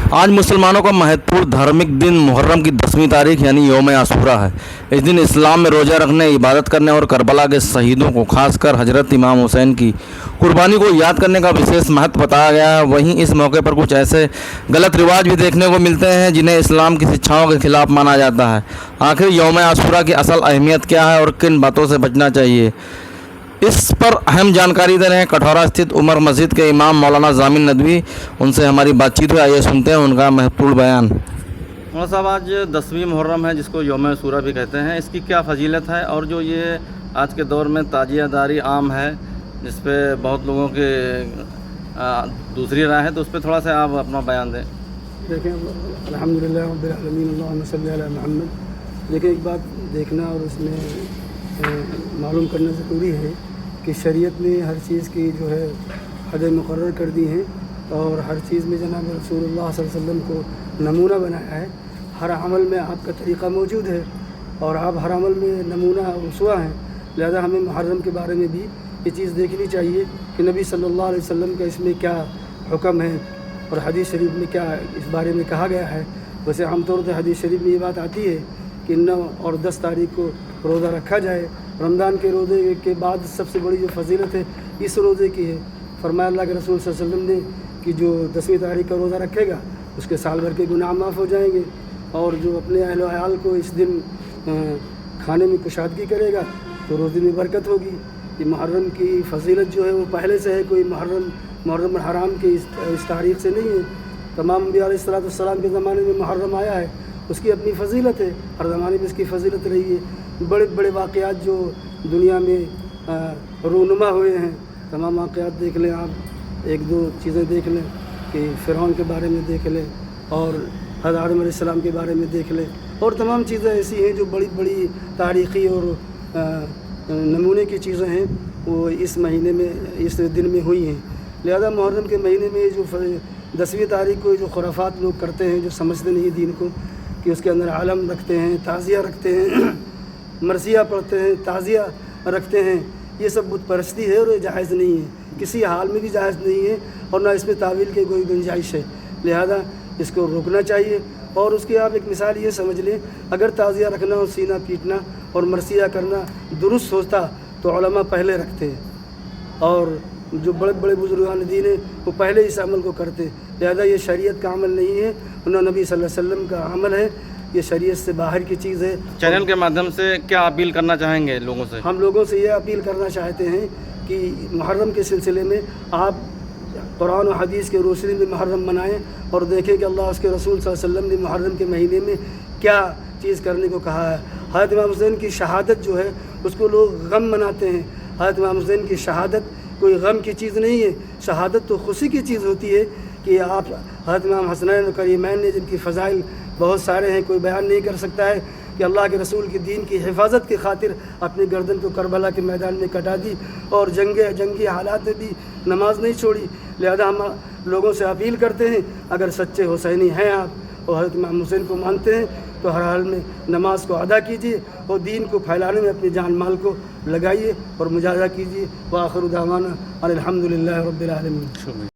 आज मुसलमानों का महत्वपूर्ण धार्मिक दिन मुहर्रम की 10वीं तारीख यानी यौम आशूरा है। इस दिन इस्लाम में रोज़ा रखने, इबादत करने और करबला के शहीदों को खासकर हजरत इमाम हुसैन की कुर्बानी को याद करने का विशेष महत्व बताया गया है। वहीं इस मौके पर कुछ ऐसे गलत रिवाज भी देखने को मिलते हैं जिन्हें इस्लाम की शिक्षाओं के खिलाफ माना जाता है। आखिर यौम आशूरा की असल अहमियत क्या है और किन बातों से बचना चाहिए, इस पर अहम जानकारी दे रहे हैं कठौरा स्थित उमर मस्जिद के इमाम मौलाना जामिन नदवी। उनसे हमारी बातचीत हुई, आइए सुनते हैं उनका महत्वपूर्ण बयान। मौलाना साहब, आज 10वीं मुहर्रम है जिसको यौम आशूरा भी कहते हैं, इसकी क्या फजीलत है और जो ये आज के दौर में ताजियादारी आम है जिस पे बहुत लोगों के दूसरी राय है, तो उस पर थोड़ा सा आप अपना बयान दें। देखें, अल्हम्दुलिल्लाह रब्बिल आलमीन, अल्लाहुम्मा सल्ली अला मुहम्मद। देखिए, एक बात देखना और उसमें मालूम करना ज़रूरी है कि शरीयत ने हर चीज़ की जो है हदें मुकर्रर कर दी हैं और हर चीज़ में जनाब रसूलुल्लाह सल्लल्लाहु अलैहि वसल्लम को नमूना बनाया है। हर अमल में आपका तरीक़ा मौजूद है और आप हर अमल में नमूना उसवा हैं। लिहाजा हमें मुहर्रम के बारे में भी ये चीज़ देखनी चाहिए कि नबी सल्लल्लाहु अलैहि वसल्लम का इसमें क्या हुक्म है और हदीस शरीफ में क्या इस बारे में कहा गया है। वैसे आमतौर पर हदीस शरीफ में ये बात आती है कि 9 और 10 तारीख को रोज़ा रखा जाए। रमज़ान के रोज़े के बाद सबसे बड़ी जो फजीलत है इस रोज़े की है। फरमाया अल्लाह के रसूल सल्लल्लाहु अलैहि वसल्लम ने कि जो 10वीं तारीख का रोज़ा रखेगा उसके साल भर के गुनाह माफ़ हो जाएंगे और जो अपने अहल व अयाल को इस दिन खाने में कुशादगी करेगा तो रोज़े में बरकत होगी। ये मुहर्रम की फजीलत जो है वो पहले से है, कोई मुहर्रम हराम की इस तारीख से नहीं है। तमाम अंबिया अलैहिस्सलाम के ज़माने में मुहर्रम आया है, उसकी अपनी फजीलत है, हर ज़माने में इसकी फजीलत रही है। बड़े बड़े वाक़यात जो दुनिया में रूनुमा हुए हैं, तमाम वाक़यात देख लें आप, 1-2 चीज़ें देख लें कि फ़िरौन के बारे में देख लें और हज़रत आदम अलैहिस्सलाम के बारे में देख लें और तमाम चीज़ें ऐसी हैं जो बड़ी बड़ी तारीख़ी और नमूने की चीज़ें हैं वो इस महीने में, इस दिन में हुई हैं। लिहाजा मुहर्रम के महीने में जो 10वीं तारीख को जो खुराफात लोग करते हैं, जो समझते नहीं दीन को, कि उसके अंदर आलम रखते हैं, ताज़िया रखते हैं, मरसिया पढ़ते हैं, ताज़िया रखते हैं, ये सब बुत परस्ती है और ये जायज़ नहीं है, किसी हाल में भी जायज़ नहीं है और ना इसमें तावील की कोई गुंजाइश है। लिहाजा इसको रोकना चाहिए। और उसकी आप एक मिसाल ये समझ लें, अगर ताज़िया रखना और सीना पीटना और मरसिया करना दुरुस्त होता तो उलमा पहले रखते और जो बड़े बड़े बुजुर्गान दीन है वो पहले इस अमल को करते। लिहाजा ये शरीयत का अमल नहीं है, उन्होंने नबी सल्लल्लाहु अलैहि वसल्लम का अमल है, ये शरीयत से बाहर की चीज़ है। चैनल के माध्यम से क्या अपील करना चाहेंगे लोगों से? हम लोगों से ये अपील करना चाहते हैं कि मुहर्रम के सिलसिले में आप कुरान और हदीस के रोशनी में मुहर्रम मनाएं और देखें कि अल्लाह उसके रसूल सल्लल्लाहु अलैहि वसल्लम ने मुहर्रम के महीने में क्या चीज़ करने को कहा है। हज़रत इमाम हुसैन की शहादत जो है उसको लोग गम मनाते हैं। हज़रत इमाम हुसैन की शहादत कोई गम की चीज़ नहीं है, शहादत तो खुशी की चीज़ होती है कि आप हज़रत इमाम हसनैन और करीमैन ने, जिनकी फ़ज़ाइल बहुत सारे हैं, कोई बयान नहीं कर सकता है, कि अल्लाह के रसूल की दीन की हिफाजत की खातिर अपनी गर्दन को करबला के मैदान में कटा दी और जंगी हालात में भी नमाज नहीं छोड़ी। लिहाजा हम लोगों से अपील करते हैं, अगर सच्चे हुसैनी हैं आप और हज़रत इमाम हुसैन को मानते हैं तो हर हाल में नमाज को अदा कीजिए और दीन को फैलाने में अपनी जान माल को लगाइए और मुजाहिदा कीजिए। व आखिर दावाना अनिल हम्दुलिल्लाहि रब्बिल आलमीन।